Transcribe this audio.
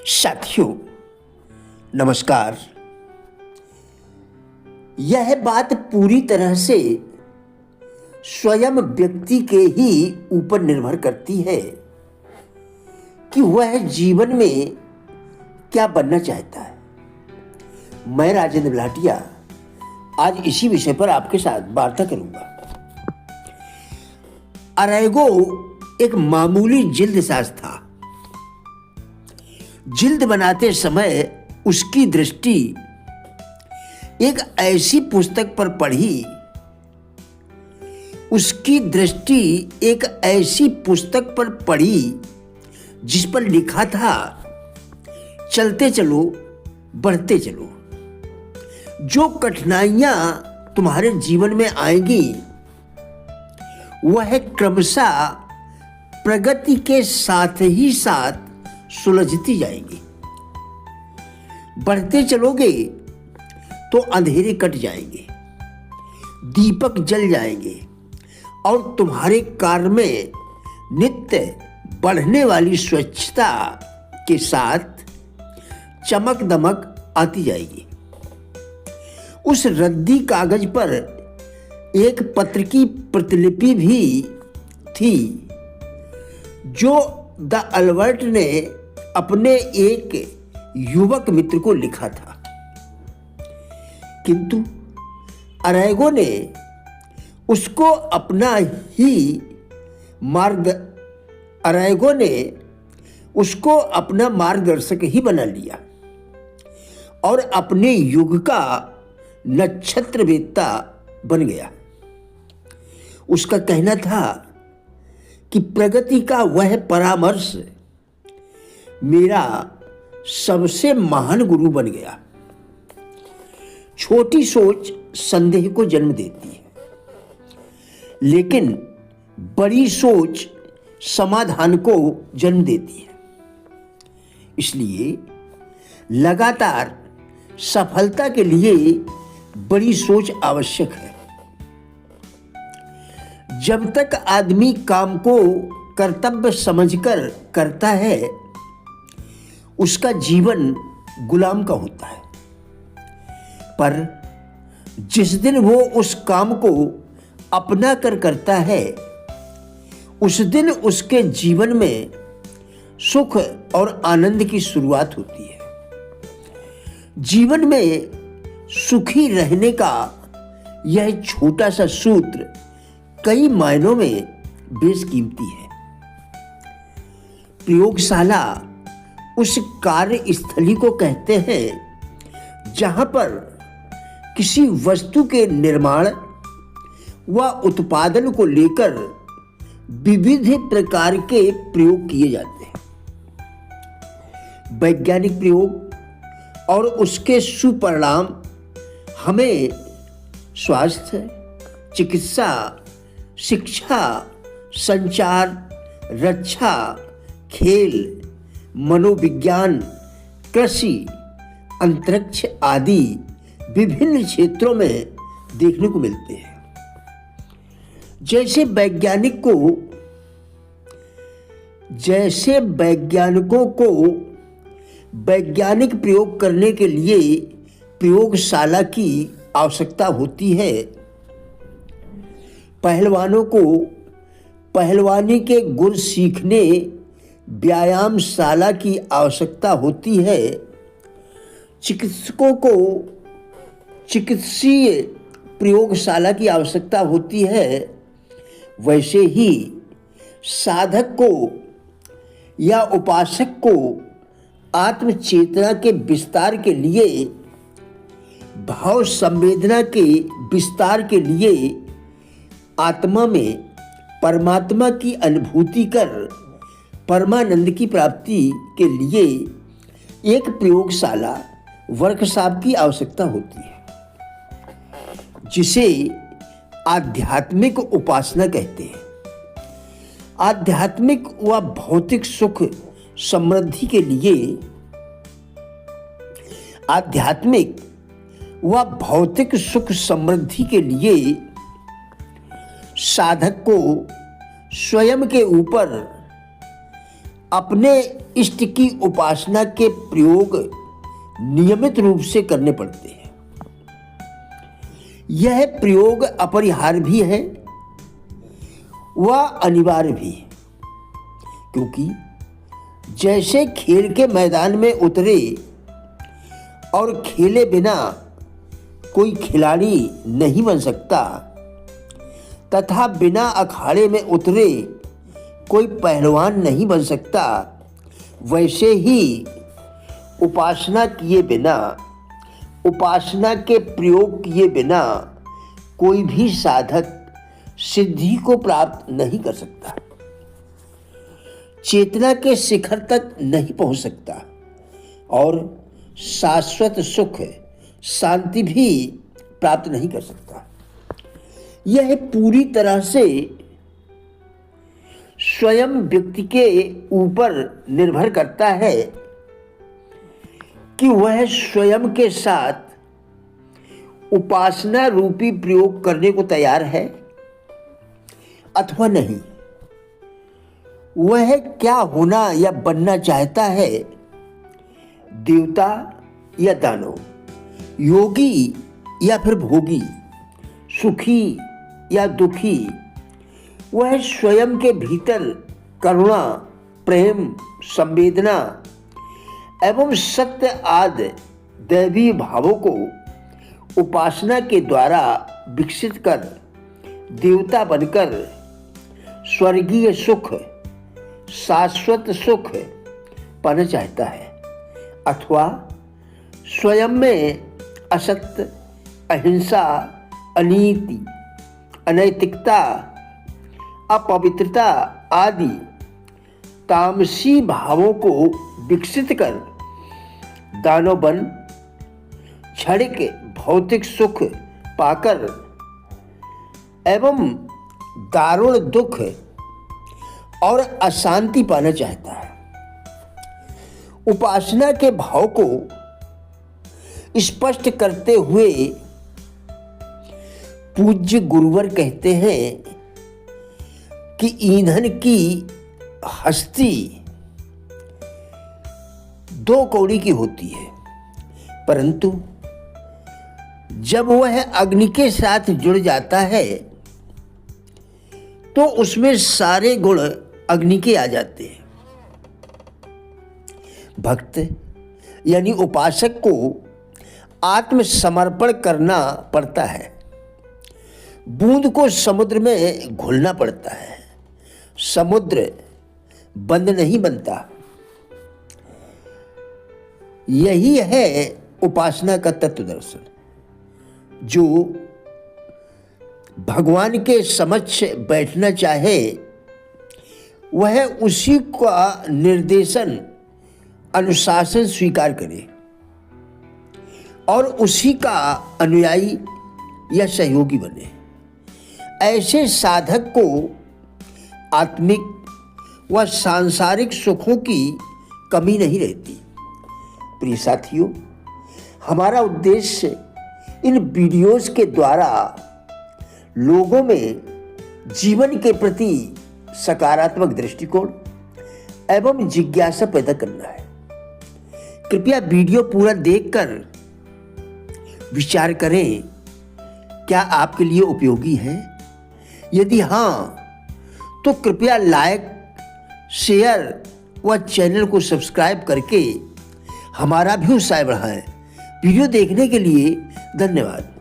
साथियों नमस्कार। यह बात पूरी तरह से स्वयं व्यक्ति के ही ऊपर निर्भर करती है कि वह जीवन में क्या बनना चाहता है। मैं राजेंद्र भाटिया आज इसी विषय पर आपके साथ वार्ता करूंगा। अरेगो एक मामूली जिल्दसाज था। जिल्द बनाते समय उसकी दृष्टि एक ऐसी पुस्तक पर पड़ी जिस पर लिखा था, चलते चलो बढ़ते चलो। जो कठिनाइयां तुम्हारे जीवन में आएंगी वह क्रमशः प्रगति के साथ ही साथ सुलझती जाएंगी। बढ़ते चलोगे तो अंधेरे कट जाएंगे, दीपक जल जाएंगे और तुम्हारे कार्य में नित्य बढ़ने वाली स्वच्छता के साथ चमक दमक आती जाएगी। उस रद्दी कागज पर एक पत्र की प्रतिलिपि भी थी जो द अल्बर्ट ने अपने एक युवक मित्र को लिखा था, किंतु अरेगो ने उसको अपना मार्गदर्शक ही बना लिया और अपने युग का नक्षत्रवेत्ता बन गया। उसका कहना था कि प्रगति का वह परामर्श मेरा सबसे महान गुरु बन गया। छोटी सोच संदेह को जन्म देती है, लेकिन बड़ी सोच समाधान को जन्म देती है। इसलिए लगातार सफलता के लिए बड़ी सोच आवश्यक है। जब तक आदमी काम को कर्तव्य समझकर करता है, उसका जीवन गुलाम का होता है। पर जिस दिन वो उस काम को अपना कर करता है, उस दिन उसके जीवन में सुख और आनंद की शुरुआत होती है। जीवन में सुखी रहने का यह छोटा सा सूत्र कई मायनों में बेशकीमती है। प्रयोगशाला उस कार्य स्थली को कहते हैं जहां पर किसी वस्तु के निर्माण व उत्पादन को लेकर विविध प्रकार के प्रयोग किए जाते हैं। वैज्ञानिक प्रयोग और उसके सुपरिणाम हमें स्वास्थ्य, चिकित्सा, शिक्षा, संचार, रक्षा, खेल, मनोविज्ञान, कृषि, अंतरिक्ष आदि विभिन्न क्षेत्रों में देखने को मिलते हैं। जैसे वैज्ञानिकों को वैज्ञानिक प्रयोग करने के लिए प्रयोगशाला की आवश्यकता होती है, पहलवानों को पहलवानी के गुण सीखने व्यायामशाला की आवश्यकता होती है, चिकित्सकों को चिकित्सीय प्रयोगशाला की आवश्यकता होती है, वैसे ही साधक को या उपासक को आत्मचेतना के विस्तार के लिए, भाव संवेदना के विस्तार के लिए, आत्मा में परमात्मा की अनुभूति कर परमानंद की प्राप्ति के लिए एक प्रयोगशाला वर्कशॉप की आवश्यकता होती है, जिसे आध्यात्मिक उपासना कहते हैं। आध्यात्मिक व भौतिक सुख समृद्धि के लिए साधक को स्वयं के ऊपर अपने इष्ट की उपासना के प्रयोग नियमित रूप से करने पड़ते हैं। यह प्रयोग अपरिहार्य भी है व अनिवार्य भी है, क्योंकि जैसे खेल के मैदान में उतरे और खेले बिना कोई खिलाड़ी नहीं बन सकता, तथा बिना अखाड़े में उतरे कोई पहलवान नहीं बन सकता, वैसे ही उपासना किए बिना, उपासना के प्रयोग किए बिना कोई भी साधक सिद्धि को प्राप्त नहीं कर सकता, चेतना के शिखर तक नहीं पहुंच सकता और शाश्वत सुख शांति भी प्राप्त नहीं कर सकता। यह पूरी तरह से स्वयं व्यक्ति के ऊपर निर्भर करता है कि वह स्वयं के साथ उपासना रूपी प्रयोग करने को तैयार है अथवा नहीं। वह क्या होना या बनना चाहता है, देवता या दानव, योगी या फिर भोगी, सुखी या दुखी, वह स्वयं के भीतर करुणा, प्रेम, संवेदना एवं सत्य आदि दैवी भावों को उपासना के द्वारा विकसित कर देवता बनकर स्वर्गीय सुख, शाश्वत सुख पाना चाहता है, अथवा स्वयं में असत्य, अहिंसा, अनीति, अनैतिकता, अपवित्रता आदि तामसी भावों को विकसित कर दानव बन क्षणिक भौतिक सुख पाकर एवं दारुण दुख और अशांति पाना चाहता है। उपासना के भाव को स्पष्ट करते हुए पूज्य गुरुवर कहते हैं कि ईंधन की हस्ती दो कौड़ी की होती है, परंतु जब वह अग्नि के साथ जुड़ जाता है तो उसमें सारे गुण अग्नि के आ जाते हैं। भक्त यानी उपासक को आत्मसमर्पण करना पड़ता है, बूंद को समुद्र में घुलना पड़ता है, समुद्र बंद नहीं बनता। यही है उपासना का तत्व दर्शन, जो भगवान के समक्ष बैठना चाहे वह उसी का निर्देशन, अनुशासन स्वीकार करे और उसी का अनुयायी या सहयोगी बने। ऐसे साधक को आत्मिक व सांसारिक सुखों की कमी नहीं रहती। प्रिय साथियों, हमारा उद्देश्य इन वीडियोस के द्वारा लोगों में जीवन के प्रति सकारात्मक दृष्टिकोण एवं जिज्ञासा पैदा करना है। कृपया वीडियो पूरा देखकर विचार करें, क्या आपके लिए उपयोगी है? यदि हाँ, तो कृपया लाइक, शेयर व चैनल को सब्सक्राइब करके हमारा भी उत्साह बढ़ाएं। वीडियो देखने के लिए धन्यवाद।